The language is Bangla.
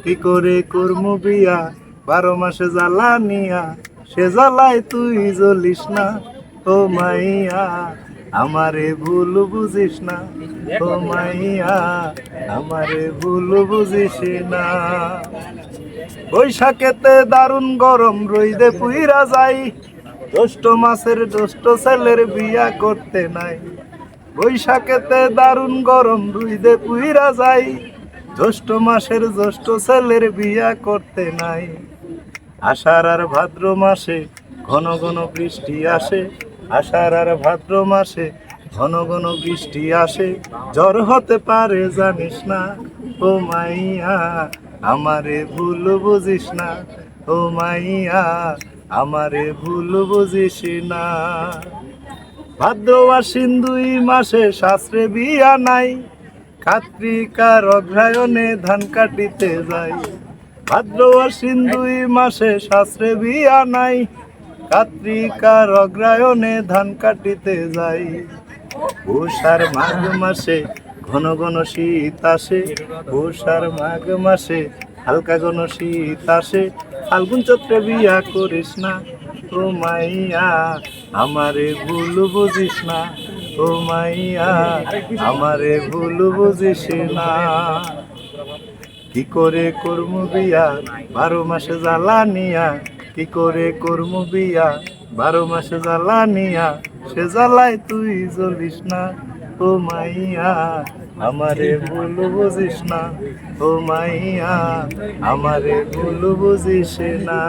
কি করে করমু বিয়া 12 মাসে জ্বালানিয়া সে জ্বালায় তুই জ্বলিস না ও মাইয়া আমারে ভুল বুঝিস না ও মাইয়া আমারে ভুল বুঝিস না বৈশাখেতে দারুণ গরম রইদে পুইরা যাই জ্যৈষ্ঠ মাসের জ্যৈষ্ঠ ছেলের বিয়া করতে নাই বৈশাখেতে দারুণ গরম রইদে পুইরা যাই জ্যৈষ্ঠ মাসের জ্যৈষ্ঠ ছেলের বিয়া করতে নাই আষাঢ় আর ভাদ্র মাসে ঘন ঘন বৃষ্টি আসে আষাঢ় আর ভাদ্র মাসে ঘন ঘন বৃষ্টি আসে জ্বর হতে পারে জানিস না ও মাইয়া আমারে ভুল বুঝিস না ও মাইয়া আমারে ভুল বুঝিস না ভাদ্র আশ্বিন 2 মাসে শাস্ত্রে বিয়া নাই কার্তিকার অগ্রায়ণে ধান কাটিতে যাই ভাদ্র আশ্বিন 2 মাসে শাস্ত্রে বিয়া নাই কার্তিকার অগ্রায়ণে ধান কাটিতে যাই পৌষ আর মাঘ মাসে ঘন ঘন শীত আসে পৌষ আর মাঘ মাসে হালকা ঘন শীত আসে ফাল্গুন চৈত্রে বিয়া করিস না ও মাইয়া আমারে ভুল বুঝিস না ও মাইয়া আমারে ভুল বুঝিস না কি করে করমু বিয়া 12 মাসে জ্বালানিয়া কি করে করমু বিয়া 12 মাসে জ্বালানিয়া সে জ্বালায় তুই জ্বলিস না ও মাইয়া আমারে ভুল বুঝিস না ও মাইয়া আমারে ভুল বুঝিস না।